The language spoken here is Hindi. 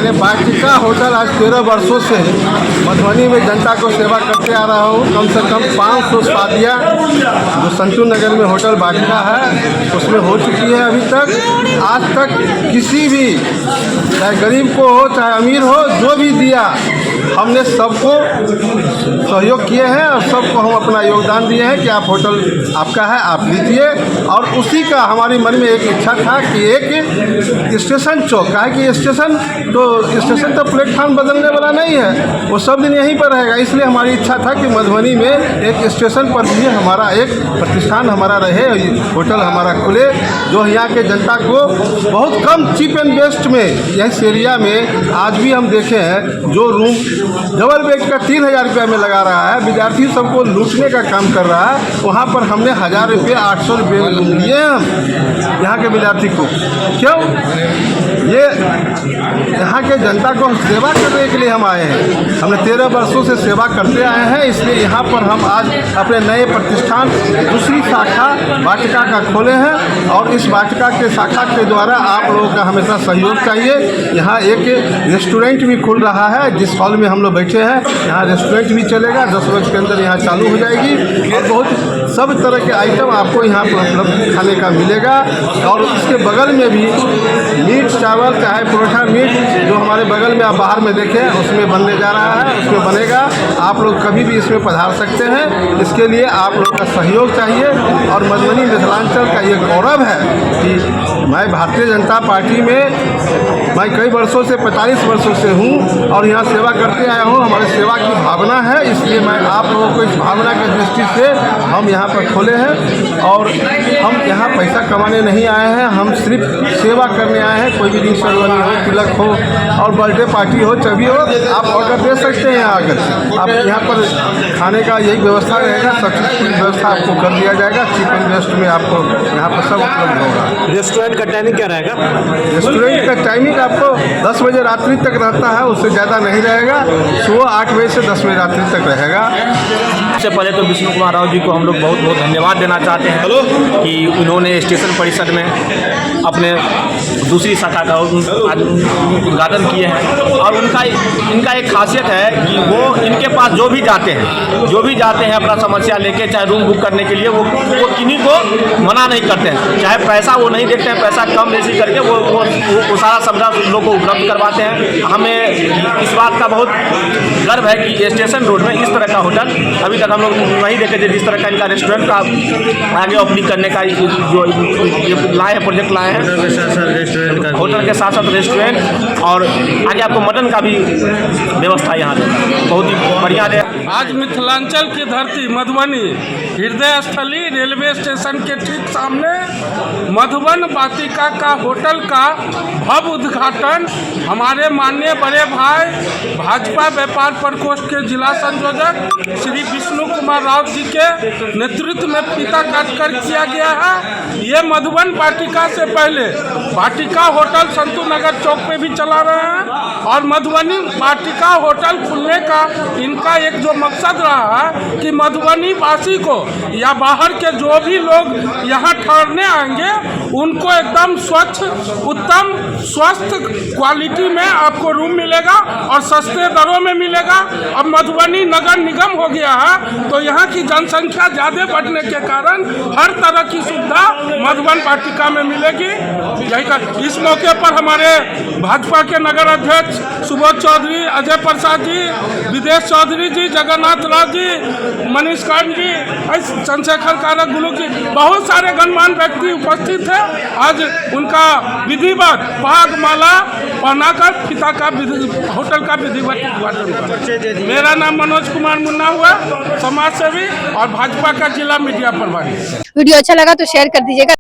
मैंने वाटिका होटल आज 13 वर्षों से मधुबनी में जनता को सेवा करते आ रहा हूँ। कम से कम 500 शादियाँ जो संतू नगर में होटल वाटिका है उसमें हो चुकी है। अभी तक आज तक किसी भी, चाहे गरीब को हो चाहे अमीर हो, जो भी दिया हमने सबको सहयोग किए हैं और सबको हम अपना योगदान दिए हैं कि आप होटल आपका है, आप लीजिए। और उसी का हमारे मन में एक इच्छा था कि एक स्टेशन चौक का है कि स्टेशन तो प्लेटफार्म बदलने वाला नहीं है, वो सब दिन यहीं पर रहेगा। इसलिए हमारी इच्छा था कि मधुबनी में एक स्टेशन पर भी हमारा एक प्रतिष्ठान हमारा रहे, होटल हमारा खुले, जो यहाँ के जनता को बहुत कम चीप एंड बेस्ट में, इस एरिया में आज भी हम देखे हैं जो रूम डबल बेड का 3,000 रुपये में लगा रहा है, विद्यार्थी सबको लूटने का काम कर रहा है। वहाँ पर हमने 1,000 रुपये 800 रुपये में रूम दिए हम यहाँ के विद्यार्थी को। क्यों? ये यहाँ के जनता को सेवा करने के लिए हम आए हैं। हमने 13 वर्षों से सेवा करते आए हैं, इसलिए यहाँ पर हम आज अपने नए प्रतिष्ठान दूसरी शाखा वाटिका का खोले हैं। और इस वाटिका के शाखा के द्वारा आप लोगों का हमेशा सहयोग चाहिए। यहाँ एक रेस्टोरेंट भी खुल रहा है, जिस हॉल में हम लोग बैठे हैं यहाँ रेस्टोरेंट भी चलेगा, 10 बजे के अंदर यहाँ चालू हो जाएगी। और बहुत सब तरह के आइटम आपको यहाँ पर उपलब्ध खाने का मिलेगा। और इसके बगल में भी मीट चावल चाहे परोठा मीट जो हमारे बगल में आप बाहर में देखें उसमें बनने जा रहा है, उसमें बनेगा। आप लोग कभी भी इसमें पधार सकते हैं। इसके लिए आप लोग का सहयोग चाहिए। और मधुबनी मिथिलांचल का ये गौरव है कि मैं भारतीय जनता पार्टी में मैं कई वर्षों से 45 वर्षों से हूँ और यहाँ सेवा करते आया हूँ। हमारे सेवा की भावना है, इसलिए मैं आप लोगों को इस भावना की दृष्टि से हम यहाँ पर खोले हैं। और हम यहाँ पैसा कमाने नहीं आए हैं, हम सिर्फ सेवा करने आए हैं। कोई भी दिन सेरेमनी हो, तिलक हो और बर्थडे पार्टी हो, जब भी हो, आप ऑर्डर दे सकते हैं। यहाँ आकर आप यहाँ पर खाने का यही व्यवस्था रहेगा, सब चीज़ की व्यवस्था आपको कर दिया जाएगा। चीप एंड बेस्ट में आपको यहाँ पर सब उपलब्ध होगा। रेस्टोरेंट का टाइमिंग क्या रहेगा? रेस्टोरेंट का टाइमिंग आपको 10 बजे रात्रि तक रहता है, उससे ज़्यादा नहीं रहेगा। सुबह 8 बजे से 10 बजे रात्रि तक रहेगा। सबसे पहले तो विष्णु कुमार राव जी को हम लोग बहुत बहुत धन्यवाद देना चाहते हैं कि उन्होंने स्टेशन परिसर में अपने दूसरी शाखा का आज उद्घाटन किए हैं। और इनका एक खासियत है कि वो इनके पास जो भी जाते हैं अपना समस्या लेके, चाहे रूम बुक करने के लिए, वो किन्हीं को मना नहीं करते हैं। चाहे पैसा वो नहीं देखते हैं, पैसा कम बेसी करके वो सारा सुविधा लोगों को उपलब्ध करवाते हैं। हमें इस बात का बहुत गर्व है कि स्टेशन रोड में इस तरह का होटल अभी तक हम लोग नहीं देखे थे। जिस तरह का इनका रेस्टोरेंट का आगे ओपनिंग करने का जो लाए हैं, प्रोजेक्ट लाए हैं, होटल के साथ साथ रेस्टोरेंट और आगे आपको मटन का भी व्यवस्था यहाँ बहुत ही बढ़िया है। आज मिथिलांचल की धरती मधुबनी हृदय स्थली रेलवे स्टेशन के ठीक सामने मधुबन वाटिका का होटल का भव्य उद्घाटन हमारे माननीय बड़े भाई भाजपा व्यापार प्रकोष्ठ के जिला संयोजक श्री विष्णु कुमार राव जी के नेतृत्व में फीता काटकर किया गया है। ये मधुबन वाटिका से पहले वाटिका होटल संतू नगर चौक पे भी चला रहे हैं। और मधुबनी वाटिका होटल खुलने का इनका एक जो मकसद रहा है कि मधुबनी वासी को या बाहर के जो भी लोग यहाँ ठहरने आएंगे उनको एकदम स्वच्छ, उत्तम, स्वस्थ क्वालिटी में आपको रूम मिलेगा और सस्ते दरों में मिलेगा। अब मधुबनी नगर निगम हो गया है तो यहाँ की जनसंख्या ज़्यादा बढ़ने के कारण हर तरह की सुविधा मधुबन वाटिका में मिलेगी। यही का इस मौके पर हमारे भाजपा के नगर अध्यक्ष सुबोध चौधरी, अजय प्रसाद जी, विदेश चौधरी जी, जगन्नाथ राव जी, मनीष कांत जी, चंद्रशेखर कारक गुरु की बहुत सारे गणमान्य व्यक्ति उपस्थित थे। आज उनका विधिवत पाग माला पहनाकर पिता का होटल का विधिवत उद्घाटन। मेरा नाम मनोज कुमार मुन्ना हुआ, समाज सेवी और भाजपा का जिला मीडिया प्रभारी। वीडियो अच्छा लगा तो शेयर कर दीजिएगा।